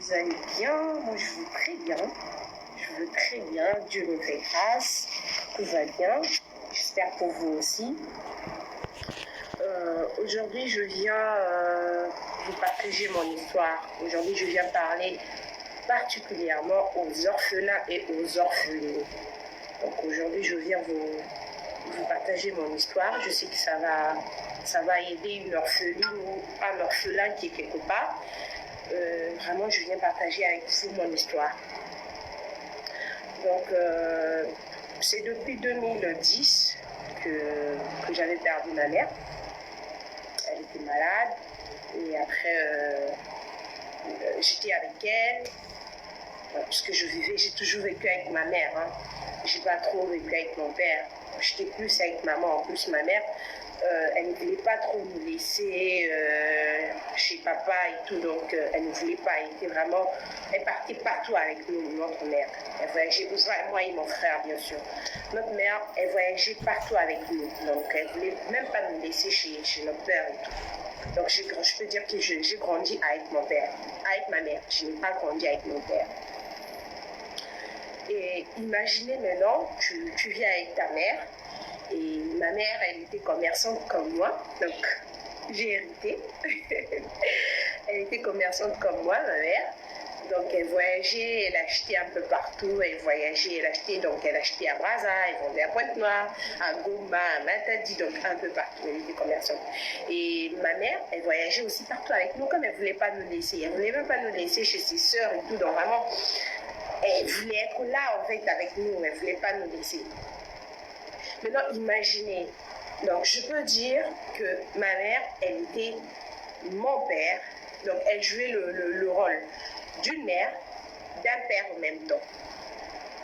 vous allez bien. Moi, je vais très bien. Je vais très bien. Dieu me fait grâce. Tout va bien. J'espère pour vous aussi. Aujourd'hui, je viens vous partager mon histoire. Aujourd'hui, je viens parler particulièrement aux orphelins et aux orphelines. Donc aujourd'hui, je viens vous partager mon histoire. Je sais que ça va aider une orpheline ou un orphelin qui est quelque part. Vraiment, je viens partager avec vous mon histoire. Donc, c'est depuis 2010 que j'avais perdu ma mère. Elle était malade. Et après, j'étais avec elle. Puisque j'ai toujours vécu avec ma mère. Hein. J'ai pas trop vécu avec mon père. J'étais plus avec maman. En plus, ma mère, elle ne voulait pas trop nous laisser chez papa et tout. Donc, elle ne voulait pas. Elle partait partout avec nous, notre mère. Elle voyageait, moi et mon frère, bien sûr. Notre mère, elle voyageait partout avec nous. Donc, elle ne voulait même pas nous laisser chez notre père et tout. Donc, je peux dire que j'ai grandi avec mon père, avec ma mère. Je n'ai pas grandi avec mon père. Et imaginez maintenant, tu vis avec ta mère. Et ma mère, elle était commerçante comme moi. Donc, j'ai hérité. Elle était commerçante comme moi, ma mère. Donc, elle voyageait, elle achetait un peu partout. Elle voyageait, elle achetait à Brazza, elle vendait à Pointe-Noire, à Goma, à Matadi, donc un peu partout. Elle était commerçante. Et ma mère, elle voyageait aussi partout avec nous, comme elle ne voulait pas nous laisser. Elle ne voulait même pas nous laisser chez ses sœurs et tout. Donc, vraiment, elle voulait être là, en fait, avec nous. Elle ne voulait pas nous laisser. Maintenant, imaginez. Donc, je peux dire que ma mère, elle était mon père. Donc, elle jouait le rôle d'une mère, d'un père en même temps.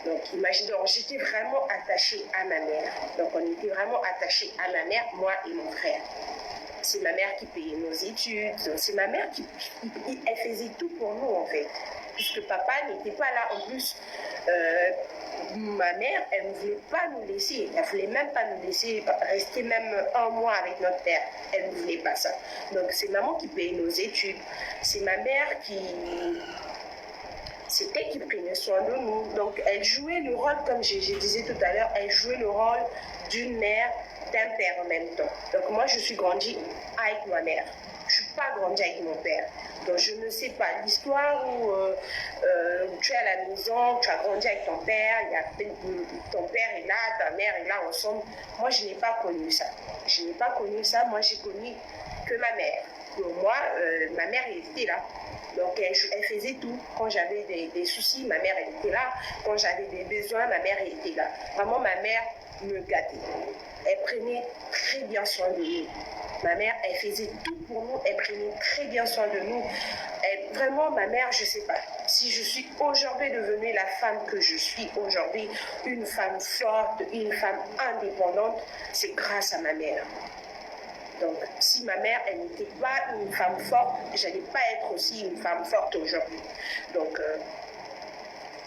Donc, imaginez, j'étais vraiment attachée à ma mère. Donc, on était vraiment attachés à ma mère, moi et mon frère. C'est ma mère qui payait nos études. C'est ma mère elle faisait tout pour nous, en fait. Puisque papa n'était pas là. En plus, ma mère, elle ne voulait pas nous laisser. Elle ne voulait même pas nous laisser rester même un mois avec notre père. Elle ne voulait pas ça. Donc, c'est maman qui payait nos études. C'est ma mère c'était qui prenait soin de nous. Donc, elle jouait le rôle, comme je disais tout à l'heure, elle jouait le rôle d'une mère, d'un père en même temps. Donc, moi, je suis grandie avec ma mère. Je ne suis pas grandie avec mon père. Donc, je ne sais pas. L'histoire où tu es à la maison, tu as grandi avec ton père, ton père est là, ta mère est là ensemble. Moi, je n'ai pas connu ça. Je n'ai pas connu ça. Moi, j'ai connu que ma mère. Donc, moi, ma mère, elle était là. Donc, elle faisait tout. Quand j'avais des soucis, ma mère, elle était là. Quand j'avais des besoins, ma mère, elle était là. Vraiment, ma mère me gâtait. Elle prenait très bien soin de nous. Ma mère, elle faisait tout pour nous. Elle prenait très bien soin de nous. Vraiment, ma mère, je ne sais pas. Si je suis aujourd'hui devenue la femme que je suis aujourd'hui, une femme forte, une femme indépendante, c'est grâce à ma mère. Donc, si ma mère, elle n'était pas une femme forte, je n'allais pas être aussi une femme forte aujourd'hui. Donc,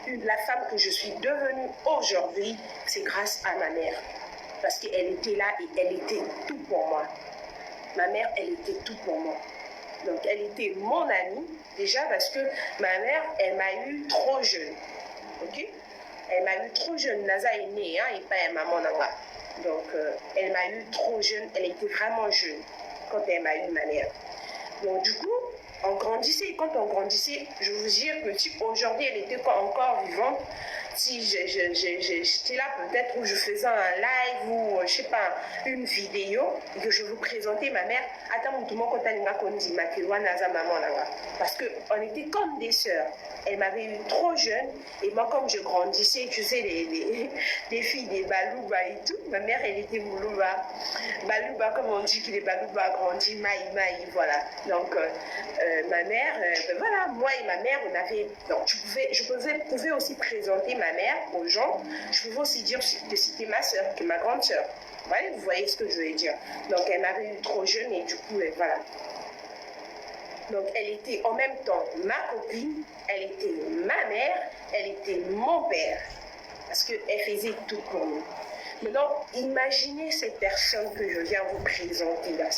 la femme que je suis devenue aujourd'hui, c'est grâce à ma mère. Parce qu'elle était là et elle était tout pour moi. Ma mère, elle était tout pour moi. Donc, elle était mon amie, déjà parce que ma mère, elle m'a eu trop jeune. Ok? Elle m'a eu trop jeune. Naza est née, hein, et pas maman Nanga. Donc, elle m'a eu trop jeune. Elle était vraiment jeune quand elle m'a eu ma mère. Donc, du coup, on grandissait. Quand on grandissait, je vous jure que si aujourd'hui elle était encore vivante, si j'étais là peut-être où je faisais un live ou je sais pas, une vidéo et que je vous présentais ma mère, parce qu'on était comme des sœurs. Elle m'avait eu trop jeune et moi comme je grandissais, tu sais, les filles des Balouba et tout, ma mère elle était Moulouba. Balouba, comme on dit que les Balouba a grandi, Maï, voilà. Donc ma mère, voilà, moi et ma mère, on avait, donc je pouvais aussi présenter ma mère aux gens, je pouvais aussi dire que c'était ma soeur, que ma grande soeur. Vous voyez ce que je veux dire. Donc elle m'avait eu trop jeune et du coup, voilà. Donc elle était en même temps ma copine, elle était ma mère, elle était mon père. Parce qu'elle faisait tout pour nous. Maintenant, imaginez cette personne que je viens vous présenter là.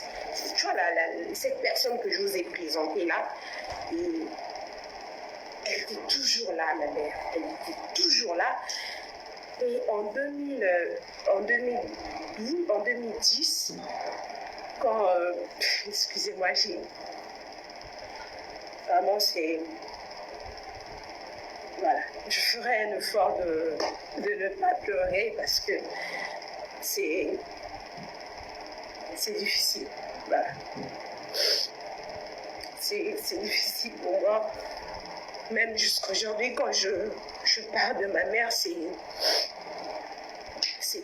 Tu vois, cette personne que je vous ai présentée là, elle était toujours là, ma mère. Elle était toujours là. Et en 2010, quand, excusez-moi, vraiment, c'est, voilà, je ferai un effort de ne pas pleurer parce que c'est difficile, voilà. C'est difficile pour moi, même jusqu'à aujourd'hui, quand je parle de ma mère, c'est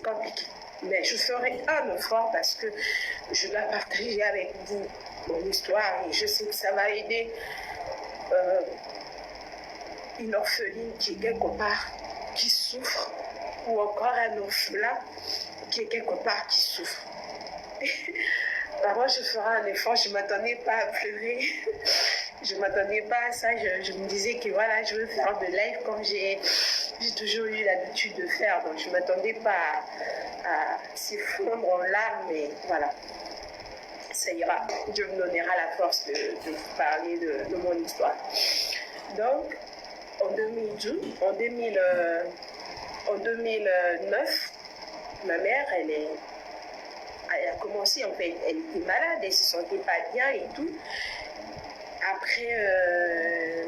compliqué. Mais je ferai un effort parce que je dois partager avec vous mon histoire et je sais que ça va aider une orpheline qui est quelque part, qui souffre, ou encore un orphelin qui est quelque part, qui souffre. Moi, je ferai un effort, je ne m'attendais pas à pleurer. Je ne m'attendais pas à ça. Je me disais que voilà, je veux faire de live comme j'ai toujours eu l'habitude de faire. Donc, je ne m'attendais pas à s'effondrer en larmes, mais voilà. Ça ira. Dieu me donnera la force de vous parler de mon histoire. Donc, en 2009, ma mère, elle a commencé, en fait, elle était malade, elle ne se sentait pas bien et tout. Après,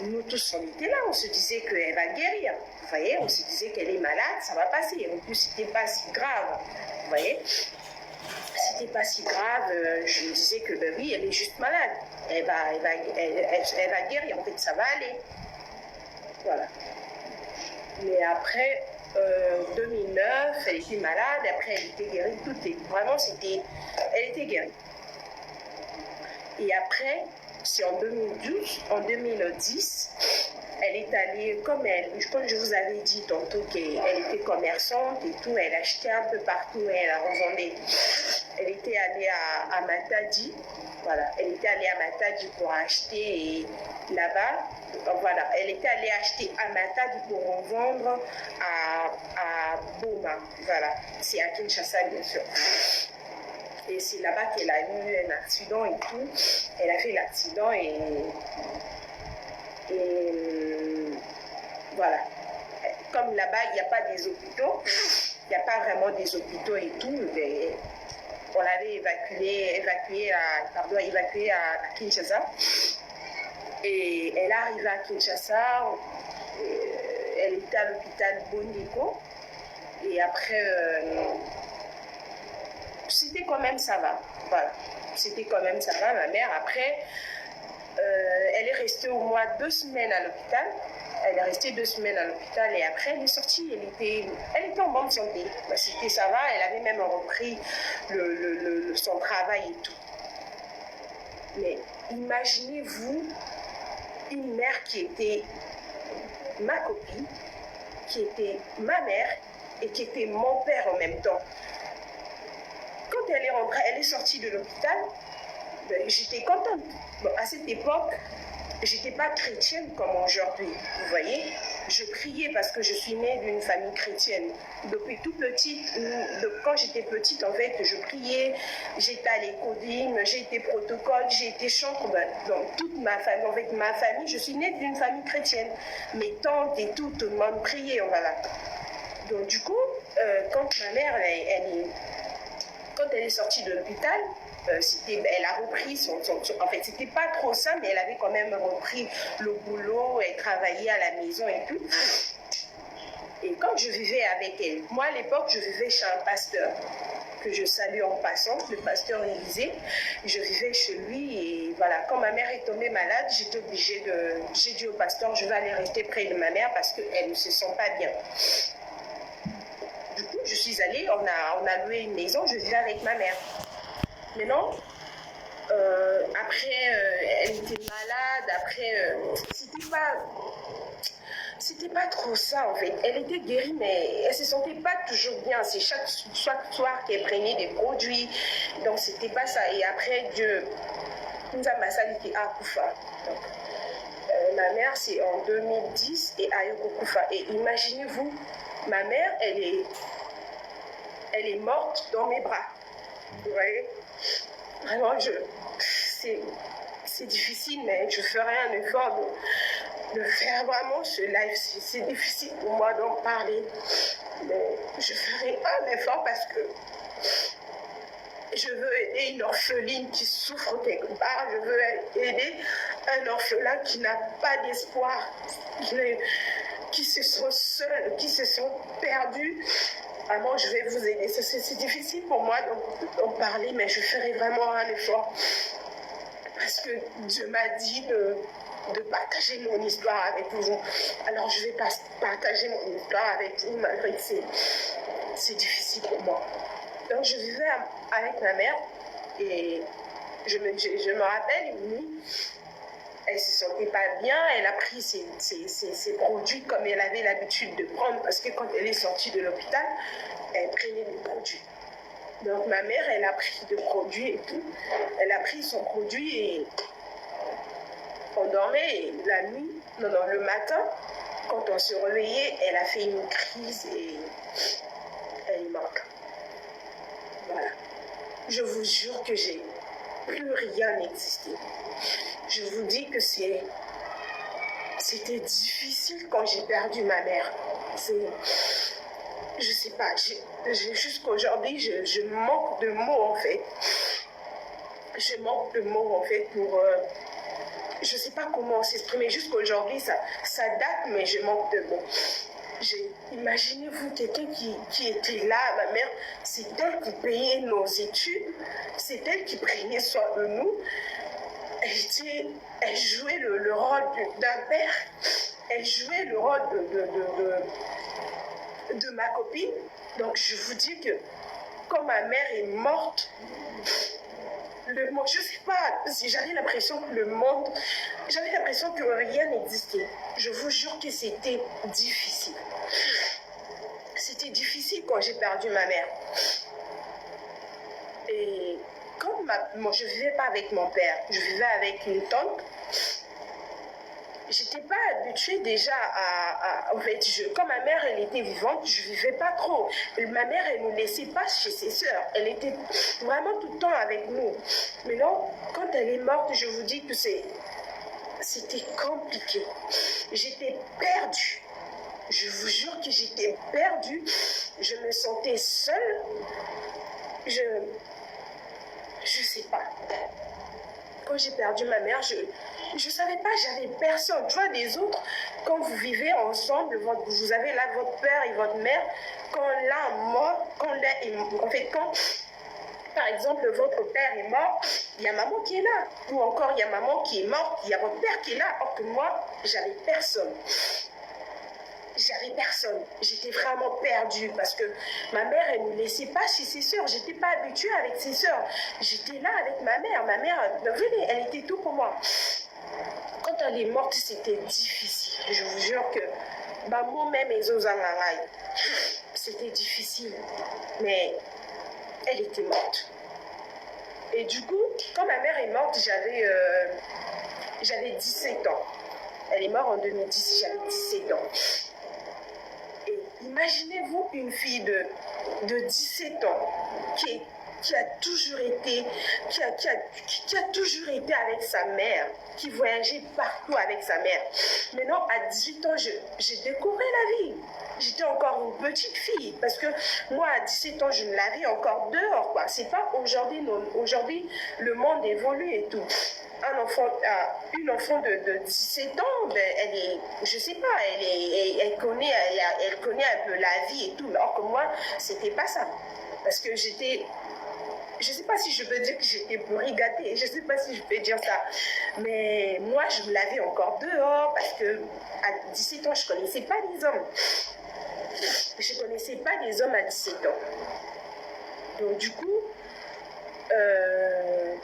nous tous, on était là, on se disait qu'elle va guérir. Vous voyez, on se disait qu'elle est malade, ça va passer. En plus, c'était pas si grave. Vous voyez, c'était pas si grave. Je me disais que, ben oui, elle est juste malade. Elle va guérir, en fait, ça va aller. Voilà. Mais après, 2009, elle était malade, après elle était guérie, elle était guérie. Et après, c'est en 2010, elle est allée, comme je vous avais dit tantôt qu'elle était commerçante et tout, elle achetait un peu partout, elle revendait. Elle était allée à Matadi, voilà, elle était allée à Matadi pour acheter et là-bas, voilà, elle était allée acheter à Matadi pour revendre à Boma, voilà, c'est à Kinshasa bien sûr. Et c'est là-bas qu'elle a eu un accident et tout. Elle a fait l'accident et voilà. Comme là-bas, il n'y a pas des hôpitaux, il n'y a pas vraiment des hôpitaux et tout, mais on l'avait évacuée à Kinshasa. Et elle est arrivée à Kinshasa, elle était à l'hôpital Bondeko. Et après, c'était quand même ça va. Voilà. C'était quand même ça va, ma mère. Après, elle est restée au moins 2 semaines à l'hôpital. Elle est restée 2 semaines à l'hôpital et après elle est sortie. Elle était en bonne santé. C'était ça va. Elle avait même repris son travail et tout. Mais imaginez-vous une mère qui était ma copine, qui était ma mère et qui était mon père en même temps. Quand elle est rentrée, elle est sortie de l'hôpital, j'étais contente. Bon, à cette époque, j'étais pas chrétienne comme aujourd'hui, vous voyez. Je priais parce que je suis née d'une famille chrétienne. Depuis tout petite, quand j'étais petite, en fait, je priais. J'étais à l'écodine, j'ai été protocole, j'ai été chantre. Dans toute ma famille, en fait, ma famille, je suis née d'une famille chrétienne. Mes tantes et tout le monde priait, voilà. Donc du coup, quand ma mère, quand elle est sortie de l'hôpital, elle a repris en fait, c'était pas trop ça, mais elle avait quand même repris le boulot, elle travaillait à la maison et tout. Et quand je vivais avec elle, moi à l'époque, je vivais chez un pasteur, que je salue en passant, le pasteur Élisée. Je vivais chez lui et voilà, quand ma mère est tombée malade, j'ai dit au pasteur, je vais aller rester près de ma mère parce qu'elle ne se sent pas bien. Du coup, je suis allée, on a loué une maison, je vivais avec ma mère. Maintenant, après, elle était malade, après, c'était pas trop ça en fait. Elle était guérie, mais elle se sentait pas toujours bien. C'est chaque soir qu'elle prenait des produits, donc c'était pas ça. Et après, Dieu nous a massali qui a Koufa. Ma mère, c'est en 2010 et Ayoko Koufa. Et imaginez-vous, ma mère, elle est morte dans mes bras. Vous voyez? Vraiment, c'est difficile, mais je ferai un effort de faire vraiment ce live. C'est difficile pour moi d'en parler. Mais je ferai un effort parce que je veux aider une orpheline qui souffre quelque part. Je veux aider un orphelin qui n'a pas d'espoir, qui se sont seuls, qui se sont perdus. Vraiment, je vais vous aider. C'est difficile pour moi d'en parler, mais je ferai vraiment un effort. Parce que Dieu m'a dit de partager mon histoire avec vous. Alors, je vais partager mon histoire avec vous, malgré que c'est difficile pour moi. Donc, je vivais avec ma mère et je me rappelle une nuit, elle ne se sentait pas bien, elle a pris ses produits comme elle avait l'habitude de prendre parce que quand elle est sortie de l'hôpital, elle prenait des produits. Donc, ma mère, elle a pris des produits et tout. Elle a pris son produit et on dormait et la nuit, non, le matin, quand on se réveillait, elle a fait une crise et elle est morte. Voilà. Je vous jure que plus rien n'existait. Je vous dis que c'était difficile quand j'ai perdu ma mère. Je sais pas, jusqu'aujourd'hui, je manque de mots en fait. Je manque de mots en fait pour... je sais pas comment s'exprimer. Jusqu'aujourd'hui, ça date, mais je manque de mots. Imaginez-vous quelqu'un qui était là, ma mère, c'est elle qui payait nos études, c'est elle qui prenait soin de nous. Elle jouait le rôle d'un père, elle jouait le rôle de ma copine. Donc je vous dis que quand ma mère est morte, le monde, je ne sais pas si j'avais l'impression que j'avais l'impression que rien n'existait. Je vous jure que c'était difficile. C'était difficile quand j'ai perdu ma mère. Et quand je ne vivais pas avec mon père, je vivais avec une tante. J'étais pas habituée déjà en fait, quand ma mère elle était vivante, je vivais pas trop. Ma mère elle nous laissait pas chez ses sœurs, elle était vraiment tout le temps avec nous. Mais non, quand elle est morte, je vous dis que c'était compliqué. J'étais perdue. Je vous jure que j'étais perdue. Je me sentais seule. Je sais pas. Quand j'ai perdu ma mère, je savais pas, j'avais personne. Tu vois, des autres, quand vous vivez ensemble, vous avez là votre père et votre mère, quand l'un mort, quand par exemple votre père est mort, il y a maman qui est là. Ou encore il y a maman qui est morte, il y a votre père qui est là. Or que moi, j'avais personne. J'avais personne. J'étais vraiment perdue parce que ma mère, elle ne me laissait pas chez ses sœurs. J'étais pas habituée avec ses sœurs. J'étais là avec ma mère. Ma mère, venez, elle était tout pour moi. Quand elle est morte, c'était difficile. Je vous jure que moi-même, c'était difficile. Mais elle était morte. Et du coup, quand ma mère est morte, j'avais 17 ans. Elle est morte en 2010, j'avais 17 ans. Imaginez-vous une fille de 17 ans qui a toujours été avec sa mère, qui voyageait partout avec sa mère. Maintenant, à 18 ans, j'ai découvert la vie. J'étais encore une petite fille parce que moi, à 17 ans, je ne la vis encore dehors, quoi. C'est pas aujourd'hui, aujourd'hui, le monde évolue et tout. Une enfant de 17 ans, ben, elle est, je sais pas, elle connaît un peu la vie et tout, alors que moi, c'était pas ça. Parce que je sais pas si je peux dire que j'étais pourri gâtée, je sais pas si je peux dire ça, mais moi, je me lavais encore dehors parce que à 17 ans, je connaissais pas les hommes. Je connaissais pas les hommes à 17 ans. Donc, du coup,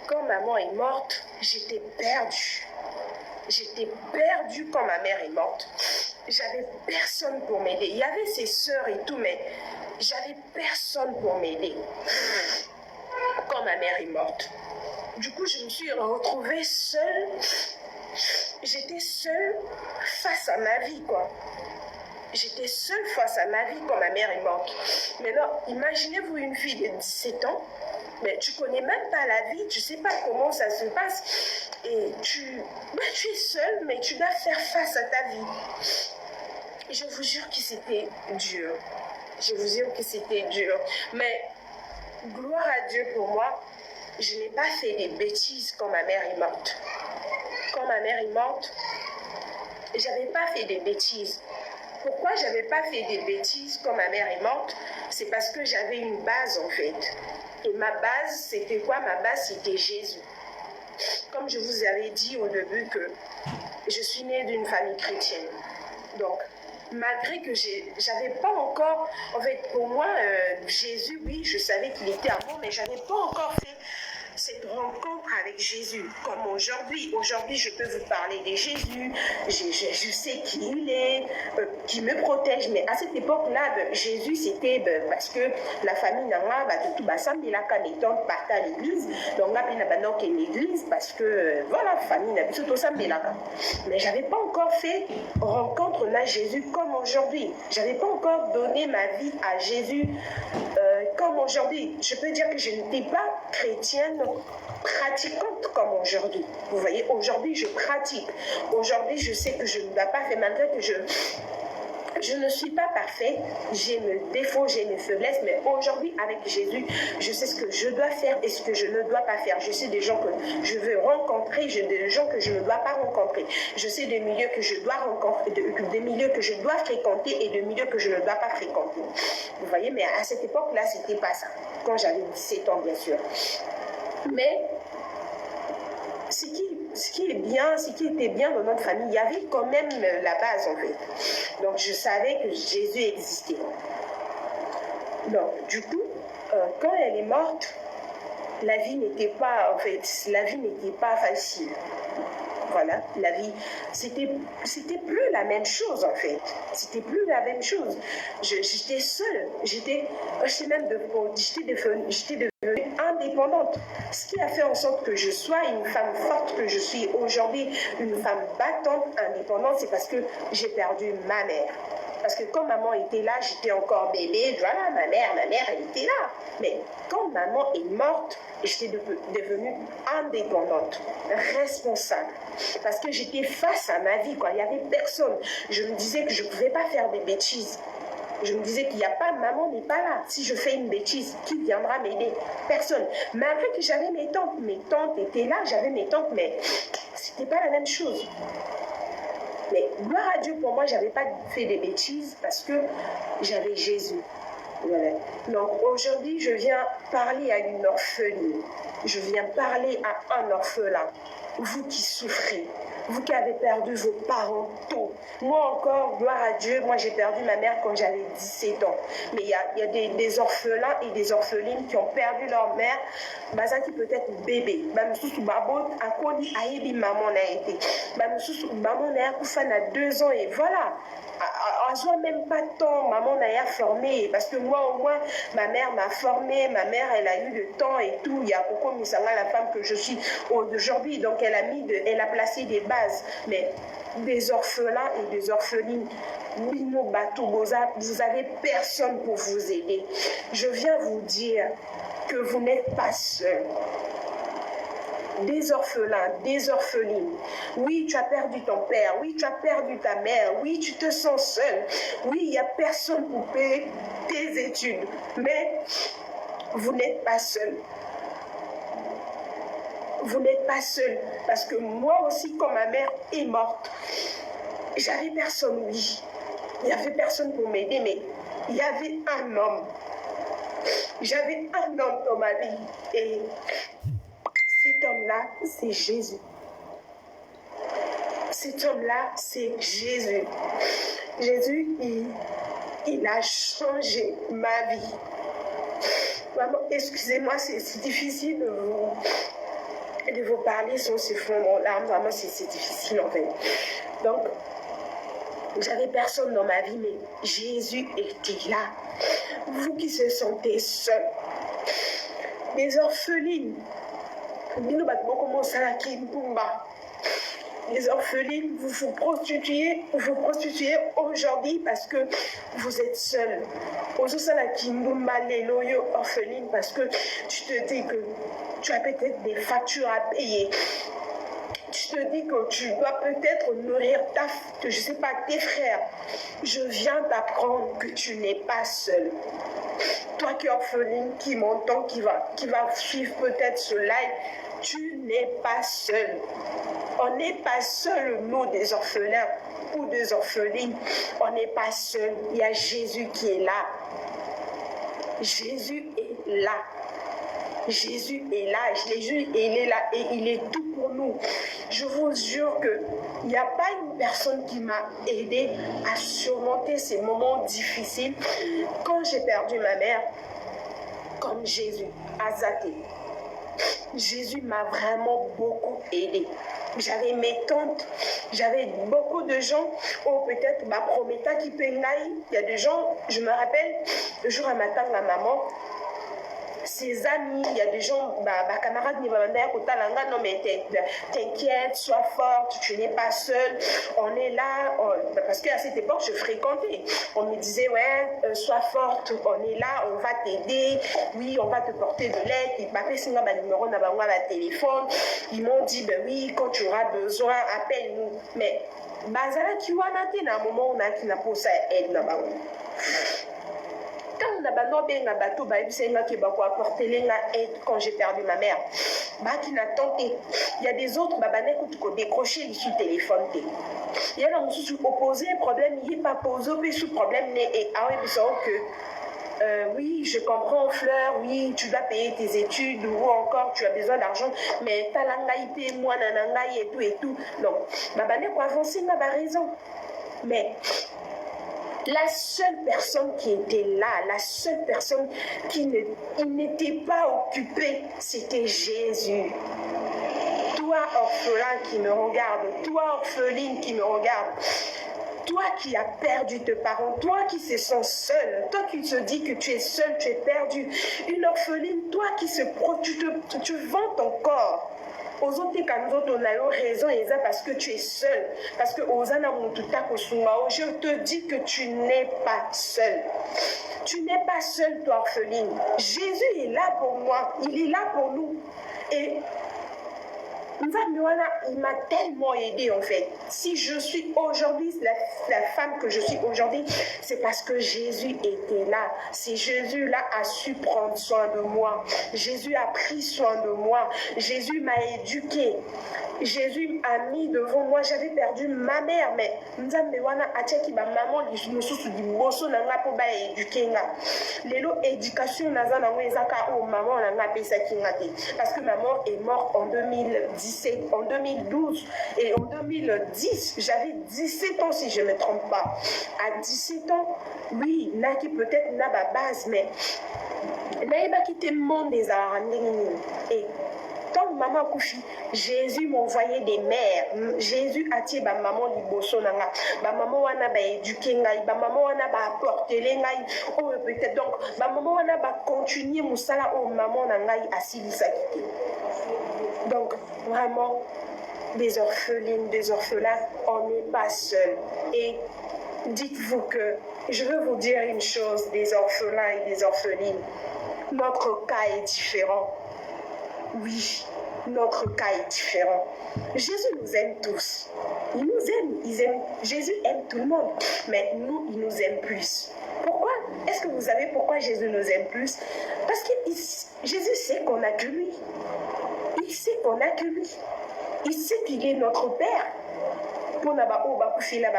quand maman est morte, j'étais perdue. J'étais perdue quand ma mère est morte. J'avais personne pour m'aider. Il y avait ses sœurs et tout, mais j'avais personne pour m'aider quand ma mère est morte. Du coup, je me suis retrouvée seule. J'étais seule face à ma vie, quoi. J'étais seule face à ma vie quand ma mère est morte. Maintenant, imaginez-vous une fille de 17 ans Mais tu connais même pas la vie, tu sais pas comment ça se passe. Et tu es seul, mais tu dois faire face à ta vie. Et je vous jure que c'était dur. Je vous jure que c'était dur. Mais gloire à Dieu pour moi, je n'ai pas fait des bêtises quand ma mère est morte. Quand ma mère est morte, j'avais pas fait des bêtises. Pourquoi j'avais pas fait des bêtises quand ma mère est morte? C'est parce que j'avais une base en fait. Et ma base, c'était quoi? Ma base, c'était Jésus. Comme je vous avais dit au début que je suis née d'une famille chrétienne. Donc, malgré que j'avais pas encore, en fait, pour moi, Jésus, oui, je savais qu'il était amour, mais j'avais pas encore fait cette rencontre avec Jésus, comme aujourd'hui. Aujourd'hui, je peux vous parler de Jésus, je sais qui il est, qui me protège, mais à cette époque-là, Jésus, c'était parce que la famille n'a pas tout ensemble, il a qu'un étant parti à l'église, donc là, il n'a pas l'église, parce que, voilà, la famille n'a pas tout ensemble, mais j'avais pas encore fait rencontre là Jésus comme aujourd'hui. J'avais pas encore donné ma vie à Jésus comme aujourd'hui. Je peux dire que je n'étais pas chrétienne pratiquante comme aujourd'hui. Vous voyez, aujourd'hui je pratique. Aujourd'hui je sais que je ne dois pas faire, malgré que je ne suis pas parfaite, j'ai mes défauts, j'ai mes faiblesses, mais aujourd'hui, avec Jésus, je sais ce que je dois faire et ce que je ne dois pas faire. Je sais des gens que je veux rencontrer, des gens que je ne dois pas rencontrer. Je sais des milieux que je dois rencontrer, des milieux que je dois fréquenter et des milieux que je ne dois pas fréquenter. Vous voyez, mais à cette époque-là, c'était pas ça. Quand j'avais 17 ans, bien sûr. Mais ce qui était bien dans notre famille, il y avait quand même la base en fait. Donc je savais que Jésus existait. Donc du coup, quand elle est morte, la vie n'était pas facile. Voilà, la vie, c'était plus la même chose en fait. C'était plus la même chose. J'étais seule, j'étais devenue indépendante. Ce qui a fait en sorte que je sois une femme forte, que je suis aujourd'hui une femme battante, indépendante, c'est parce que j'ai perdu ma mère. Parce que quand maman était là, j'étais encore bébé, voilà, ma mère, elle était là. Mais quand maman est morte, j'étais devenue indépendante, responsable. Parce que j'étais face à ma vie, quoi. Il n'y avait personne. Je me disais que je ne pouvais pas faire des bêtises. Je me disais qu'il n'y a pas, maman n'est pas là. Si je fais une bêtise, qui viendra m'aider? Personne. Malgré que j'avais mes tantes étaient là, j'avais mes tantes, mais c'était pas la même chose. Mais gloire à Dieu, pour moi, j'avais pas fait des bêtises parce que j'avais Jésus. Voilà. Donc aujourd'hui, je viens parler à une orpheline. Je viens parler à un orphelin. Vous qui souffrez, vous qui avez perdu vos parents tôt. Moi encore, gloire à Dieu, moi j'ai perdu ma mère quand j'avais 17 ans. Mais il y a des orphelins et des orphelines qui ont perdu leur mère, qui peut être bébé. Maman a été. Maman a 2 ans et voilà. En même pas de temps, maman n'a formé, parce que moi au moins, ma mère m'a formée, ma mère elle a eu le temps et tout, il y a beaucoup Misanga, la femme que je suis aujourd'hui, donc elle a placé des bases, mais des orphelins et des orphelines, vous avez personne pour vous aider. Je viens vous dire que vous n'êtes pas seul. Des orphelins, des orphelines. Oui, tu as perdu ton père. Oui, tu as perdu ta mère. Oui, tu te sens seul. Oui, il n'y a personne pour payer tes études. Mais vous n'êtes pas seul. Vous n'êtes pas seul. Parce que moi aussi, quand ma mère est morte, j'avais personne, oui. Il n'y avait personne pour m'aider, mais il y avait un homme. J'avais un homme dans ma vie. Et cet homme-là, c'est Jésus. Cet homme-là, c'est Jésus. Jésus, il a changé ma vie. Maman, excusez-moi, c'est difficile de vous parler sans se fondre en larmes. Vraiment, c'est difficile en fait. Donc, j'avais personne dans ma vie, mais Jésus était là. Vous qui se sentez seuls, des orphelines, les orphelines, vous vous prostituez aujourd'hui parce que vous êtes seuls. Orpheline, parce que tu te dis que tu as peut-être des factures à payer. Tu te dis que tu dois peut-être nourrir je sais pas, tes frères. Je viens t'apprendre que tu n'es pas seul. Toi qui es orpheline, qui m'entend, qui va suivre peut-être ce live, tu n'es pas seul. On n'est pas seul, nous, des orphelins ou des orphelines. On n'est pas seul. Il y a Jésus qui est là. Jésus est là. Jésus est là. Jésus, il est là et il est tout pour nous. Je vous jure qu'il n'y a pas une personne qui m'a aidé à surmonter ces moments difficiles. Quand j'ai perdu ma mère, comme Jésus a zaté. Jésus m'a vraiment beaucoup aidé. J'avais mes tantes, j'avais beaucoup de gens, ou peut-être ma prometa qui peut il y a des gens, je me rappelle, le jour à matin, ma maman, ses amis, il y a des gens, ma camarade, non mais t'inquiète, sois forte, tu n'es pas seule, on est là, parce qu'à cette époque, je fréquentais, on me disait, ouais, sois forte, on est là, on va t'aider, oui, on va te porter de l'aide, ils m'appellent sur ma numéro, on a téléphone, ils m'ont dit, ben oui, quand tu auras besoin, appelle-nous, mais, bazala qui wana te na moment on a qui n'a pas ça aide na ba. Quand on a banobé na bateau ba ibisenga ki ba ko apporter lenga aide quand j'ai perdu ma mère. Ba qui n'a tenté. Il y a des autres babané ko décrocher sur téléphone té. Il y a un sous opposé problème, il pas posé puis sous problème né et ah ouais que oui, je comprends, Fleur, oui, tu dois payer tes études ou encore tu as besoin d'argent, mais t'as l'angaïté, moi, nanangaï et tout. Donc, babane pour avancer, n'a pas raison. Mais la seule personne qui était là, la seule personne qui n'était pas occupée, c'était Jésus. Toi, orphelin qui me regarde, toi, orpheline qui me regarde, toi qui as perdu tes parents, toi qui se sens seul, toi qui te dis que tu es seul, tu es perdu, une orpheline, toi qui tu vends ton corps. Aux autres, quand on a raison, parce que tu es seul, parce que je te dis que tu n'es pas seul. Tu n'es pas seul, toi, orpheline. Jésus est là pour moi, il est là pour nous. Et il m'a tellement aidé en fait. Si je suis aujourd'hui la femme que je suis aujourd'hui, c'est parce que Jésus était là. C'est Jésus-là a su prendre soin de moi. Jésus a pris soin de moi. Jésus m'a éduqué. Jésus a mis devant moi. J'avais perdu ma mère, mais maman lelo éducation maman parce que maman est morte en 2017, en 2012 et en 2010 j'avais 17 ans si je ne me trompe pas. À 17 ans, oui, là qui peut-être n'a pas base, mais là il quitté le monde des et quand maman couche, Jésus m'envoyait des mères. Jésus a tiré ma maman liboso nanga. Ma maman wana ba éduquer ngai, ma maman wana ba apporter ngai. Oh peut-être donc ma maman wana ba continuer musala oh maman ngai asilisa kité. Donc vraiment des orphelines, des orphelins, on n'est pas seul. Et dites-vous que je veux vous dire une chose, des orphelins et des orphelines, notre cas est différent. Oui, notre cas est différent. Jésus nous aime tous. Il nous aime, Jésus aime tout le monde. Mais nous, il nous aime plus. Pourquoi? Est-ce que vous savez pourquoi Jésus nous aime plus? Parce que Jésus sait qu'on n'a que lui. Il sait qu'on n'a que lui. Il sait qu'il est notre Père. Pour n'avoir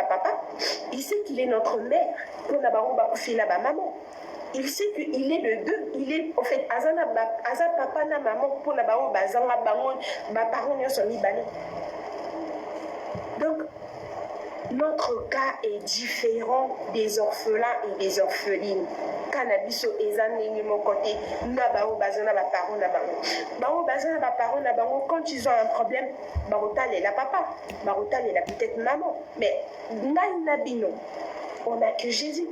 papa. Il sait qu'il est notre mère. Pour n'avoir maman. Il sait qu'il est le deux. Il est, en fait, azana papa na maman pour la bao bazanga bangon, ba parents ne sont ni bani. Donc, notre cas est différent des orphelins et des orphelines. Cannabiso ezanengi mon côté, na bao bazana ba parents na bango. Bao bazana ba parents na bango quand ils ont un problème, barotal est la papa, barotal est la peut-être maman. Mais nai nabino, on n'a que Jésus.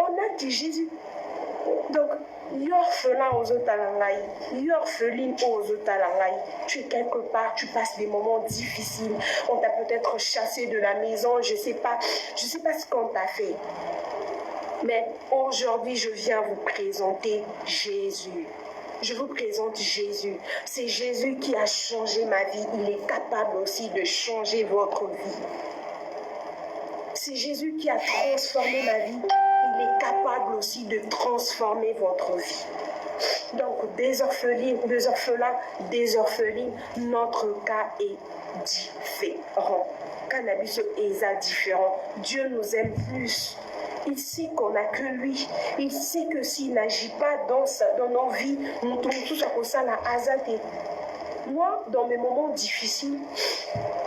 On a que Jésus. Donc, Orphelin aux otalangai, orpheline aux otalangai. Tu es quelque part, tu passes des moments difficiles. On t'a peut-être chassé de la maison, je sais pas ce qu'on t'a fait. Mais aujourd'hui, je viens vous présenter Jésus. Je vous présente Jésus. C'est Jésus qui a changé ma vie. Il est capable aussi de changer votre vie. C'est Jésus qui a transformé ma vie. Il est capable aussi de transformer votre vie. Donc, des orphelins, des orphelines, notre cas est différent. Cannabis est différent. Dieu nous aime plus. Il sait qu'on n'a que lui. Il sait que s'il n'agit pas dans nos vies, nous tombons tous à cause de la hasard. Moi, dans mes moments difficiles,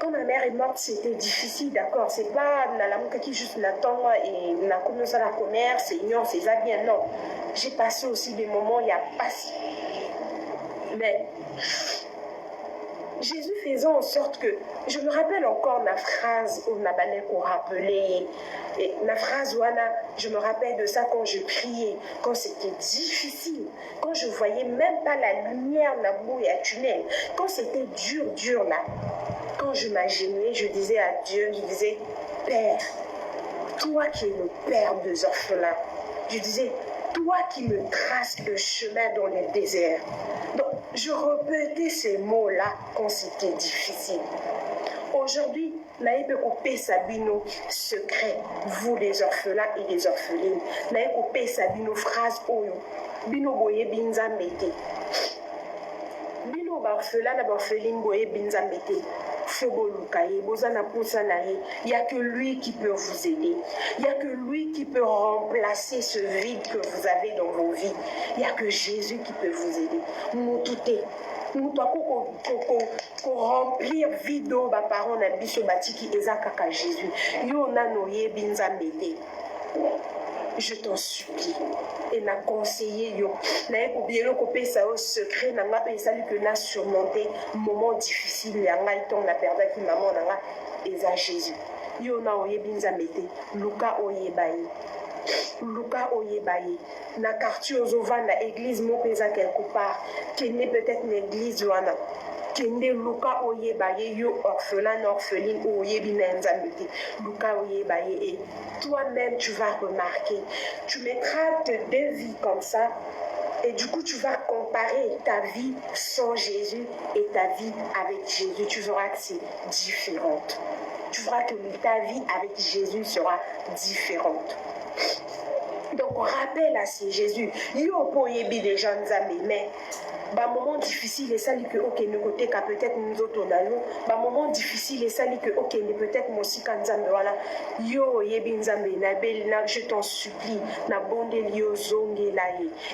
quand ma mère est morte, c'était difficile, d'accord. C'est pas la mouka qui juste l'attend et n'a commencé à la commerce, c'est ignorant, c'est ça bien, non. J'ai passé aussi des moments, il y a pas si. Mais Jésus faisait en sorte que, je me rappelle encore la phrase où Nabanek a rappelé, et la phrase où je me rappelle de ça quand je priais, quand c'était difficile, quand je voyais même pas la lumière, la boue et la tunnel, quand c'était dur là, quand je m'agenouillais, je disais à Dieu, je disais, Père, toi qui es le Père des orphelins, je disais, toi qui me traces le chemin dans le désert. Donc, je répétais ces mots-là quand c'était difficile. Aujourd'hui, naïbe coupé sabino secret, vous les orphelins et les orphelines. Naïbe coupé sabino phrase oyo, bino boye binza mete. Bino orphelin na orpheline boye binza mete. Il n'y a que lui qui peut vous aider. Il n'y a que lui qui peut remplacer ce vide que vous avez dans vos vies. Il n'y a que Jésus qui peut vous aider. Nous tout est. Nous devons remplir vide ba parents na biso batiki ezakaka Jésus. Yo na noye binza mede. Je t'en supplie. Et n'a conseillé yo. N'a oublié le copé ça au secret n'a pas pensé que n'a surmonté moment difficile ya ngai ton na perdu qui maman n'a eza Jésus. Yo na oye binza mete. Luka oye baye. Luka oyebaye na quartier ozova na église mo pesa quelque part qui n'est peut-être une église wana kende Luka oyebaye yo orphelin orpheline oyebi na nzambe Luka oyebaye et toi-même tu vas remarquer, tu mettras tes deux vies comme ça et du coup tu vas comparer ta vie sans Jésus et ta vie avec Jésus, tu verras que c'est différente. Tu verras que ta vie avec Jésus sera différente. Donc, rappelle à ce Jésus. Il y a des gens mais bah moment difficile et ça dit que ok nous côté qu'à peut-être nous autres là bah moment difficile et ça dit que ok mais peut-être moi aussi quand nzambe voilà yo yebi nzambe na belle na je t'en supplie na bonde lio zonge là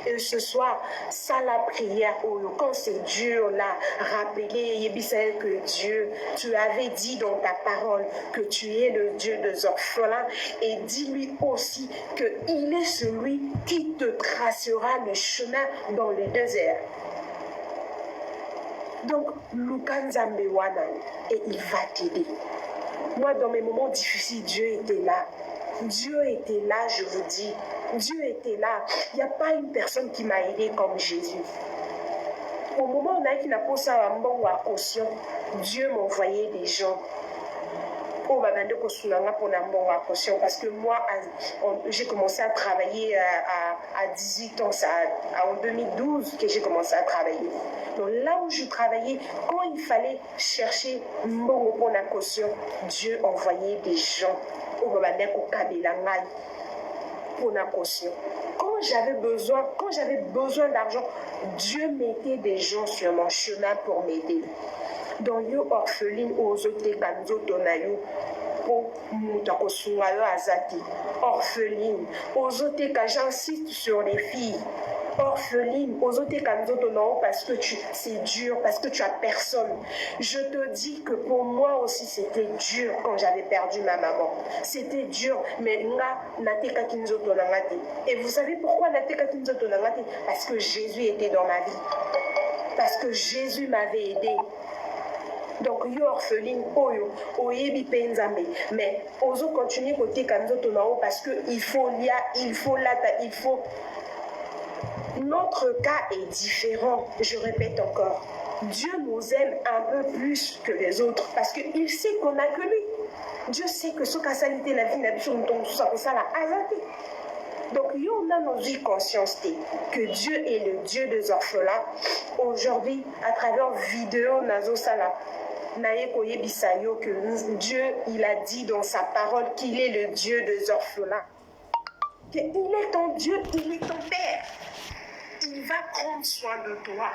et ce soir ça la prière quand c'est dur là rappeler yebi c'est que Dieu tu avais dit dans ta parole que tu es le Dieu des orphelins et dis-lui aussi que il est celui qui te tracera le chemin dans le désert. Donc, Lukanzambe wana, et il va t'aider. Moi, dans mes moments difficiles, Dieu était là. Dieu était là, je vous dis. Dieu était là. Il n'y a pas une personne qui m'a aidé comme Jésus. Au moment où on a qui n'a pas ça en bon ou à caution, Dieu m'envoyait des gens. Parce que moi, j'ai commencé à travailler à 18 ans, en 2012 que j'ai commencé à travailler. Donc là où je travaillais, quand il fallait chercher mon caution, Dieu envoyait des gens pour la caution. Quand j'avais besoin d'argent, Dieu mettait des gens sur mon chemin pour m'aider. Donc, yo orpheline aux autres kanzo tonayo pour mutakosungayo azati. Orpheline aux autres que j'insiste sur les filles. Orpheline aux autres kanzo tonayo parce que c'est dur, parce que tu as personne. Je te dis que pour moi aussi c'était dur quand j'avais perdu ma maman. C'était dur, mais nga nateka kinzo tonangate. Et vous savez pourquoi nateka kinzo tonangate? Parce que Jésus était dans ma vie. Parce que Jésus m'avait aidé. Donc, yo orpheline, oyo, oyebi penzambe. Mais, ozo continue côté kanzo tonao parce que il faut là, il faut. notre cas est différent, je répète encore. Dieu nous aime un peu plus que les autres parce qu'il sait qu'on n'a que lui. Dieu sait que ce qu'a salité la vie n'a pas ça la hasardé. Donc, on a nos vies conscience que Dieu est le Dieu des orphelins. Aujourd'hui, à travers vidéo, Nazo Sala, que Dieu, il a dit dans sa parole qu'il est le Dieu des orphelins. Il est ton Dieu, il est ton Père. Il va prendre soin de toi.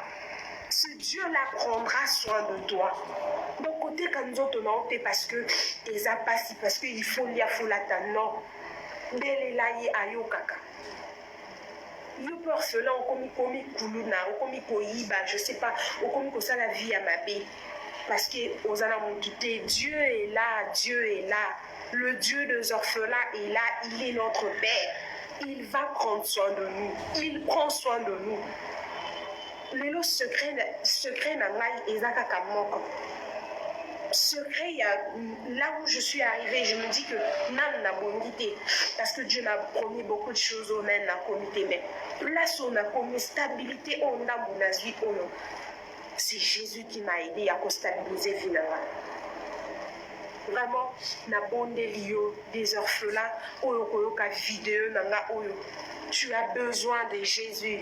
Ce Dieu-là prendra soin de toi. Donc, côté quand nous autres, parce que les a passé, parce qu'il faut lire, il faut l'attendre. Non. Belelaye ayo kaka. Yo peur cela, on komi kuluna, on komi koyiba, je sais pas, on komi kosa la vie à ma bé. Parce que osana montité, Dieu est là, Dieu est là. Le Dieu des orphelins est là, il est notre Père. Il va prendre soin de nous. Il prend soin de nous. Le secret n'a pas ezaka kamoko. Secret, là où je suis arrivée, je me dis que nan n'a bonité parce que Dieu m'a promis beaucoup de choses au nan n'a comité, mais place où on a commis stabilité on a mon vie c'est Jésus qui m'a aidé à stabiliser finalement. Vraiment, na bonne lio des orphelins, oyo koyoka vidéo nanga oyo. Tu as besoin de Jésus.